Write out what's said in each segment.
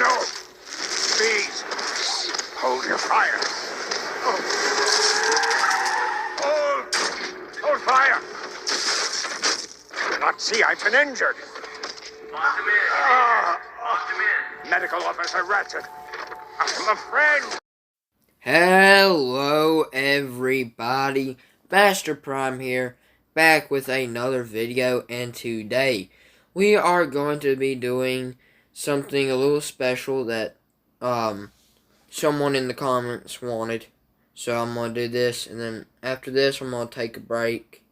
no! Please, hold your fire. Hold fire! I cannot see. I've been injured. Lost him in. Lost him in. Medical officer Ratchet. I'm a friend. Hello everybody, Master Prime here, back with another video, and today we are going to be doing something a little special that someone in the comments wanted. So I'm going to do this, and then after this I'm going to take a break,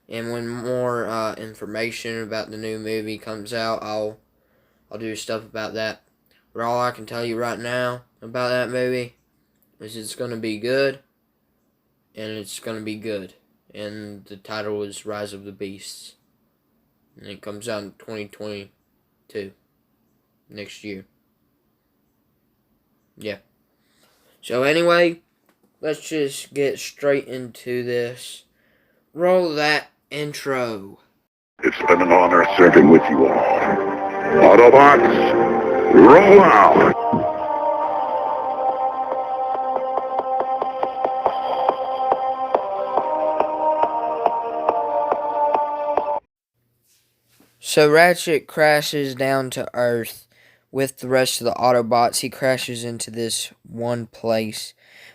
and when more information about the new movie comes out, I'll do stuff about that. But all I can tell you right now about that movie is it's going to be good, and it's going to be good. And the title is Rise of the Beasts. And it comes out in 2022. Next year. Yeah. So anyway, let's just get straight into this. Roll that intro. It's been an honor serving with you all. Autobots, roll out! So Ratchet crashes down to Earth with the rest of the Autobots. He crashes into this one place,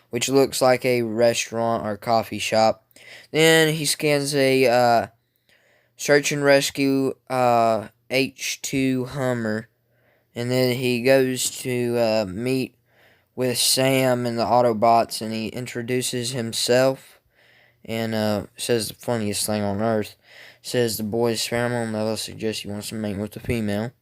which looks like a restaurant or coffee shop. Then he scans a search and rescue H2 Hummer, and then he goes to meet with Sam and the Autobots, and he introduces himself and says the funniest thing on earth. Says the boys pheromone level suggests he wants to mate with the female.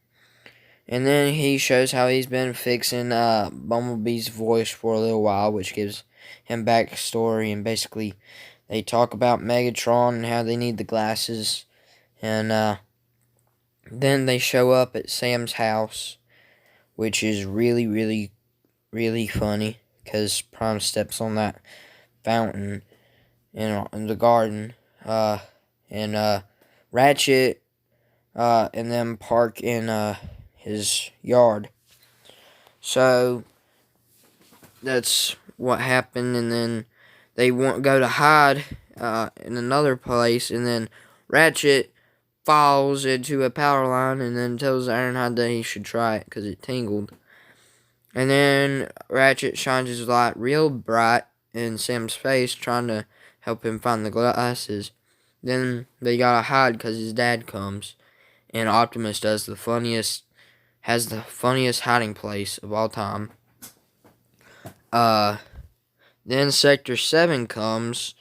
And then he shows how he's been fixing Bumblebee's voice for a little while, which gives him backstory. And basically, they talk about Megatron and how they need the glasses. And then they show up at Sam's house, which is really, really, really funny, because Prime steps on that fountain in the garden. And Ratchet and them park in his yard. So that's what happened, and then they go to hide in another place, and then Ratchet falls into a power line and then tells Ironhide that he should try it because it tingled. And then Ratchet shines his light real bright in Sam's face, trying to help him find the glasses. Then they gotta hide because his dad comes, and Optimus has the funniest hiding place of all time. Then Sector 7 comes,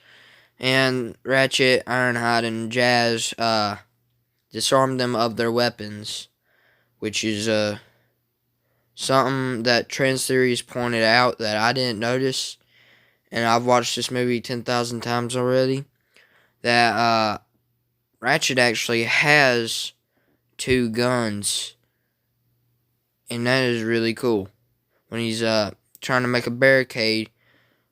and Ratchet, Ironhide, and Jazz disarm them of their weapons, which is something that Trans Theories pointed out that I didn't notice, and I've watched this movie 10,000 times already. That Ratchet actually has 2 guns, and that is really cool. When he's trying to make a barricade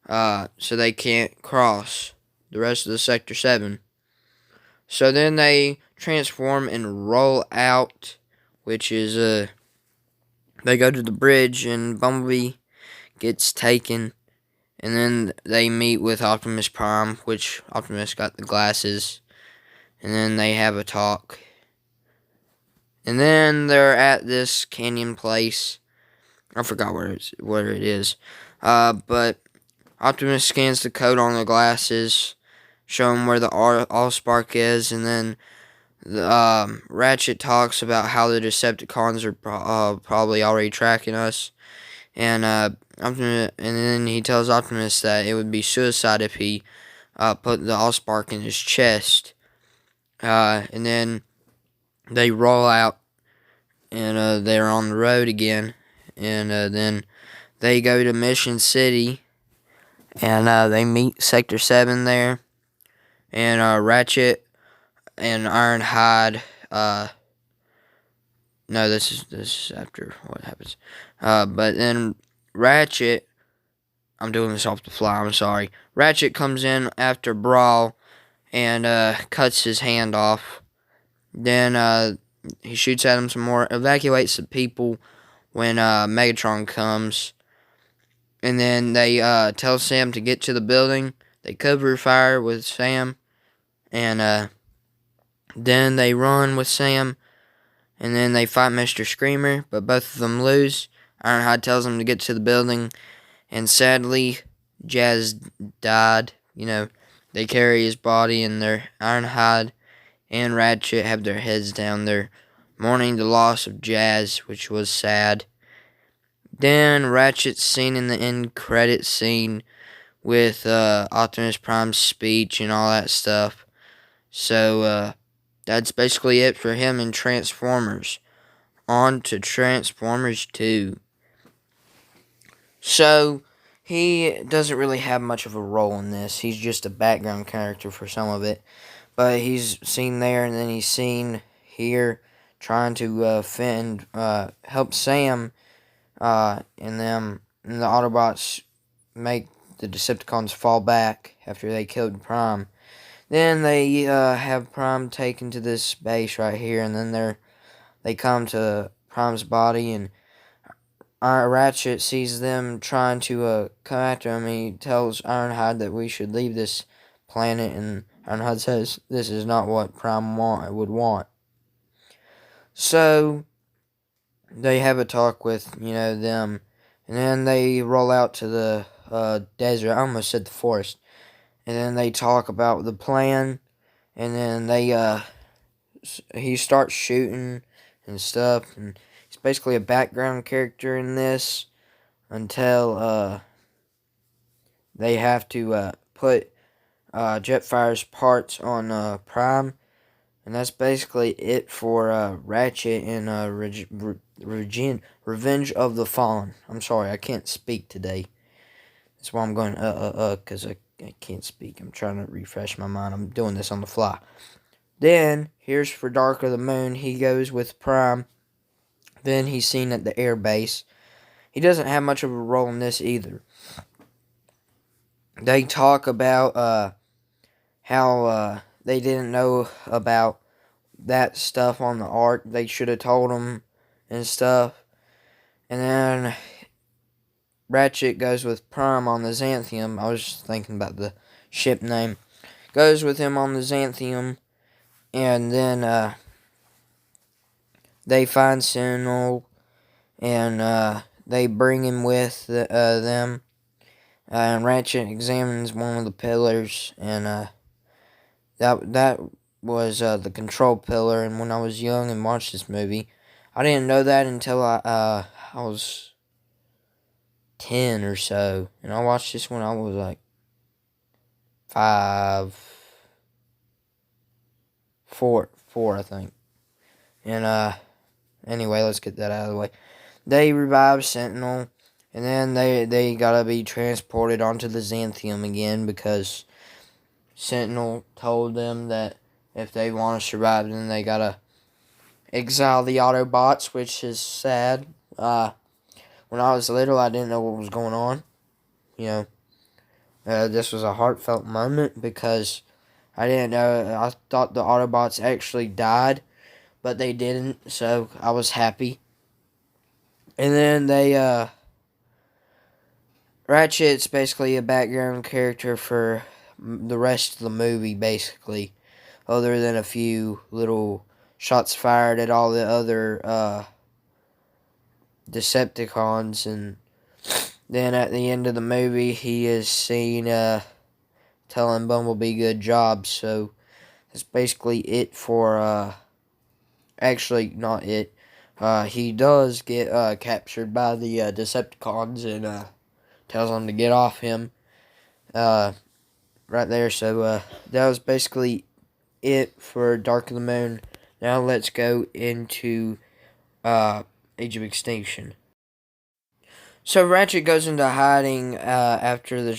so they can't cross the rest of the Sector 7. So then they transform and roll out, which is they go to the bridge and Bumblebee gets taken. And then they meet with Optimus Prime, which Optimus got the glasses. And then they have a talk. And then they're at this canyon place. I forgot where it is. But Optimus scans the code on the glasses, showing where the Allspark is. And then Ratchet talks about how the Decepticons are probably already tracking us. And then he tells Optimus that it would be suicide if he put the Allspark in his chest. And then they roll out, and they're on the road again. And then they go to Mission City, and they meet Sector 7 there. And Ratchet and Ironhide. No, this is after what happens. But then Ratchet, I'm doing this off the fly, I'm sorry. Ratchet comes in after Brawl and cuts his hand off. Then he shoots at him some more, evacuates the people, when Megatron comes. And then they tell Sam to get to the building. They cover fire with Sam. And then they run with Sam. And then they fight Mr. Screamer. But both of them lose. Ironhide tells them to get to the building. And sadly, Jazz died. You know, they carry his body in their Ironhide and Ratchet have their heads down. They're mourning the loss of Jazz, which was sad. Then Ratchet's seen in the end credit scene with Optimus Prime's speech and all that stuff. So that's basically it for him in Transformers. On to Transformers 2. So he doesn't really have much of a role in this. He's just a background character for some of it. But he's seen there, and then he's seen here trying to help Sam and the Autobots make the Decepticons fall back after they killed Prime. Then they have Prime taken to this base right here, and then they come to Prime's body, and Ratchet sees them trying to come after him. He tells Ironhide that we should leave this planet, and Ironhide says this is not what Prime would want. So they have a talk with, them, and then they roll out to the desert. I almost said the forest. And then they talk about the plan, and then he starts shooting and stuff, and he's basically a background character in this until they have to put Jetfire's parts on Prime. And that's basically it for Ratchet and Revenge of the Fallen. I'm sorry, I can't speak today. That's why I'm going because I can't speak. I'm trying to refresh my mind. I'm doing this on the fly. Then, here's for Dark of the Moon. He goes with Prime. Then he's seen at the air base. He doesn't have much of a role in this either. They talk about how they didn't know about that stuff on the Ark. They should have told him and stuff. And then Ratchet goes with Prime on the Xanthium. I was just thinking about the ship name. Goes with him on the Xanthium. And then they find Sentinel. And they bring him with them. And Ratchet examines one of the pillars. And that was the control pillar. And when I was young and watched this movie, I didn't know that until I was 10 or so, and I watched this when I was like 4, I think. And anyway, let's get that out of the way. They revive Sentinel, and then they gotta be transported onto the Xanthium again because Sentinel told them that if they want to survive, then they gotta exile the Autobots, which is sad. When I was little, I didn't know what was going on. This was a heartfelt moment because I didn't know. I thought the Autobots actually died, but they didn't, so I was happy. And then Ratchet's basically a background character for the rest of the movie, basically, other than a few little shots fired at all the other Decepticons. And then at the end of the movie, he is seen telling Bumblebee good job. So that's basically it for actually not it. He does get captured by the Decepticons and tells them to get off him right there. So that was basically it for Dark of the Moon. Now let's go into Age of Extinction. So Ratchet goes into hiding after the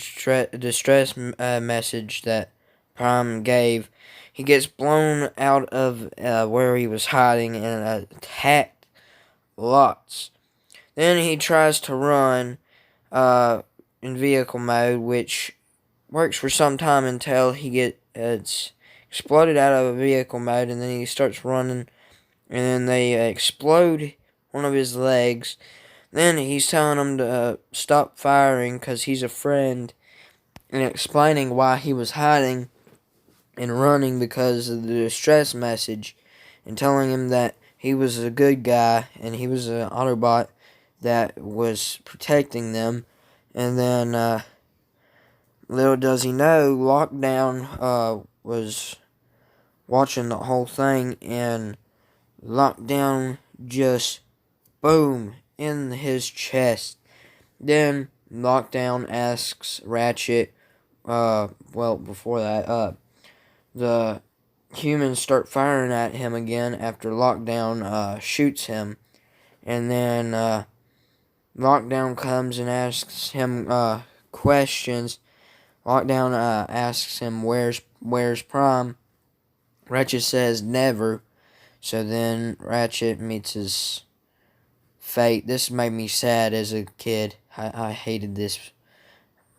distress message that Prime gave. He gets blown out of where he was hiding and attacked lots. Then he tries to run in vehicle mode, which works for some time until he gets exploded out of a vehicle mode, and then he starts running, and then they explode one of his legs, Then he's telling him to stop firing because he's a friend, and explaining why he was hiding and running because of the distress message, and telling him that he was a good guy and he was an Autobot that was protecting them. And then little does he know, Lockdown was watching the whole thing, and Lockdown just boom in his chest. Then Lockdown asks Ratchet, before that, the humans start firing at him again after Lockdown shoots him. And then Lockdown comes and asks him questions. Lockdown asks him where's Prime. Ratchet says never. So then Ratchet meets his fate. This made me sad as a kid. I hated this.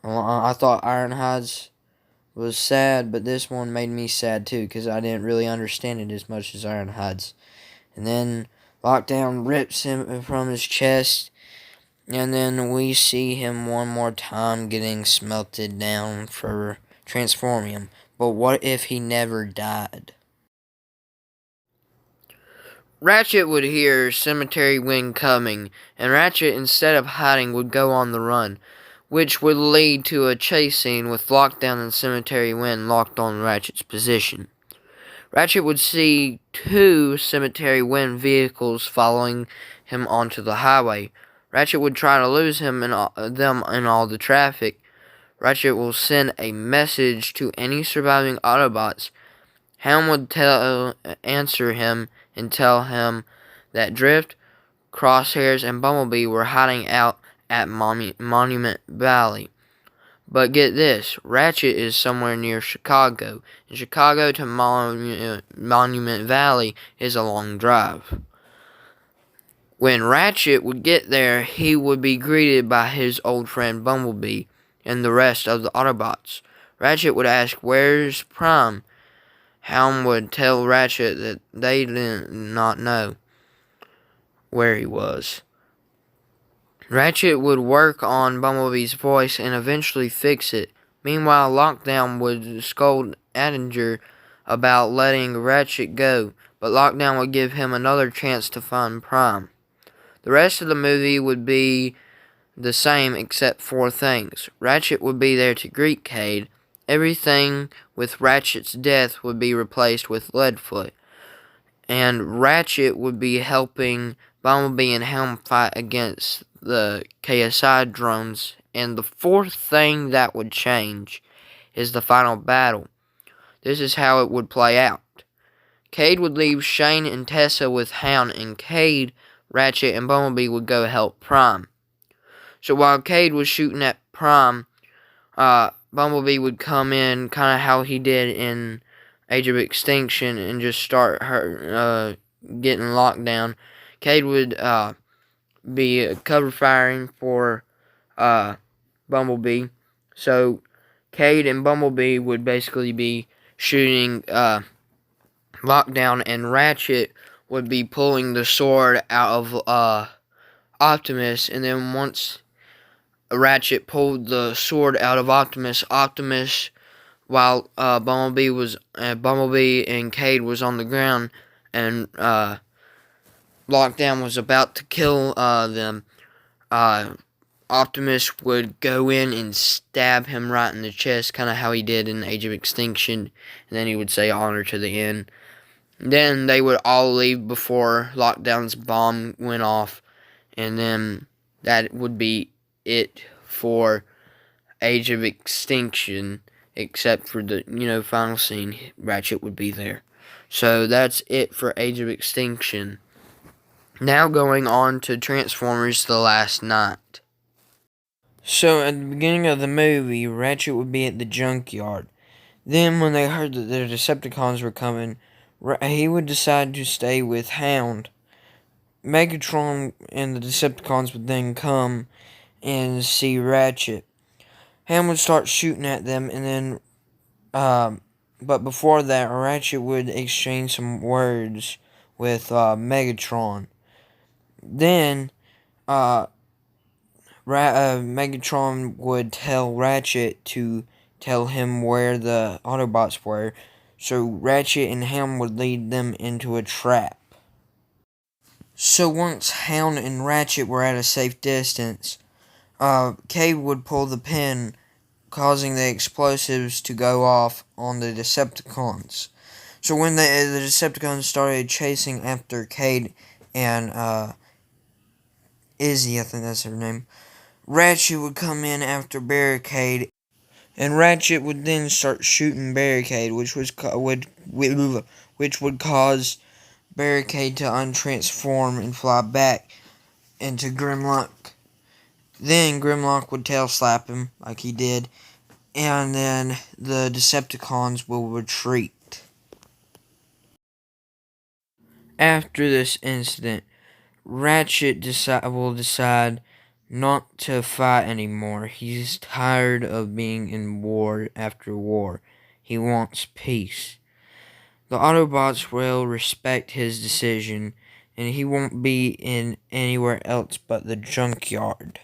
I thought Ironhides was sad, but this one made me sad too because I didn't really understand it as much as Ironhides. And then Lockdown rips him from his chest, and then we see him one more time getting smelted down for transforming. But what if he never died? Ratchet would hear Cemetery Wind coming, and Ratchet, instead of hiding, would go on the run, which would lead to a chase scene with Lockdown and Cemetery Wind locked on Ratchet's position. Ratchet would see 2 Cemetery Wind vehicles following him onto the highway. Ratchet would try to lose them in all the traffic. Ratchet will send a message to any surviving Autobots. Helm would answer him and tell him that Drift, Crosshairs, and Bumblebee were hiding out at Monument Valley. But get this, Ratchet is somewhere near Chicago, and Chicago to Monument Valley is a long drive. When Ratchet would get there, he would be greeted by his old friend Bumblebee and the rest of the Autobots. Ratchet would ask, "Where's Prime?" Helm would tell Ratchet that they did not know where he was. Ratchet would work on Bumblebee's voice and eventually fix it. Meanwhile, Lockdown would scold Attinger about letting Ratchet go, but Lockdown would give him another chance to find Prime. The rest of the movie would be the same except 4 things. Ratchet would be there to greet Cade. Everything with Ratchet's death would be replaced with Leadfoot. And Ratchet would be helping Bumblebee and Helm fight against the KSI drones. And the 4th thing that would change is the final battle. This is how it would play out. Cade would leave Shane and Tessa with Hound, and Cade, Ratchet, and Bumblebee would go help Prime. So while Cade was shooting at Prime, Bumblebee would come in kind of how he did in Age of Extinction and just start getting locked down. Cade would be cover firing for Bumblebee. So Cade and Bumblebee would basically be shooting Lockdown, and Ratchet would be pulling the sword out of Optimus. And then once Ratchet pulled the sword out of Optimus, while Bumblebee and Cade was on the ground, and Lockdown was about to kill them, Optimus would go in and stab him right in the chest, kind of how he did in Age of Extinction, and then he would say honor to the end. Then they would all leave before Lockdown's bomb went off, and then that would be it for Age of Extinction, except for the, final scene. Ratchet would be there. So that's it for Age of Extinction. Now going on to Transformers The Last Night. So at the beginning of the movie, Ratchet would be at the junkyard. Then when they heard that the Decepticons were coming, he would decide to stay with Hound. Megatron and the Decepticons would then come and see Ratchet. Hound would start shooting at them, and then, but before that, Ratchet would exchange some words with Megatron. Then, Megatron would tell Ratchet to tell him where the Autobots were, so Ratchet and him would lead them into a trap. So once Hound and Ratchet were at a safe distance, Cade would pull the pin, causing the explosives to go off on the Decepticons. So when the Decepticons started chasing after Cade and Izzy, I think that's her name, Ratchet would come in after Barricade, and Ratchet would then start shooting Barricade, which would cause Barricade to untransform and fly back into Grimlock. Then Grimlock would tail slap him like he did, and then the Decepticons will retreat. After this incident, Ratchet will decide not to fight anymore. He's tired of being in war after war. He wants peace. The Autobots will respect his decision, and he won't be in anywhere else but the junkyard.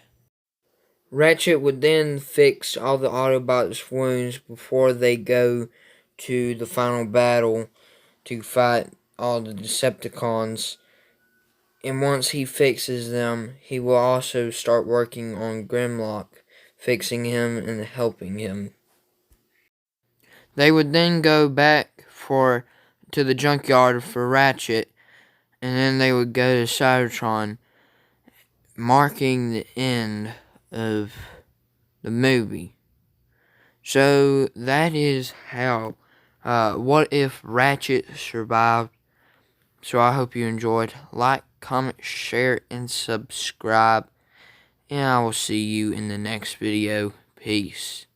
Ratchet would then fix all the Autobots' wounds before they go to the final battle to fight all the Decepticons. And once he fixes them, he will also start working on Grimlock, fixing him and helping him. They would then go back to the junkyard for Ratchet, and then they would go to Cybertron, marking the end of the movie. So that is how What If Ratchet survived. So I hope you enjoyed. Like, comment, share, and subscribe. And I will see you in the next video. Peace.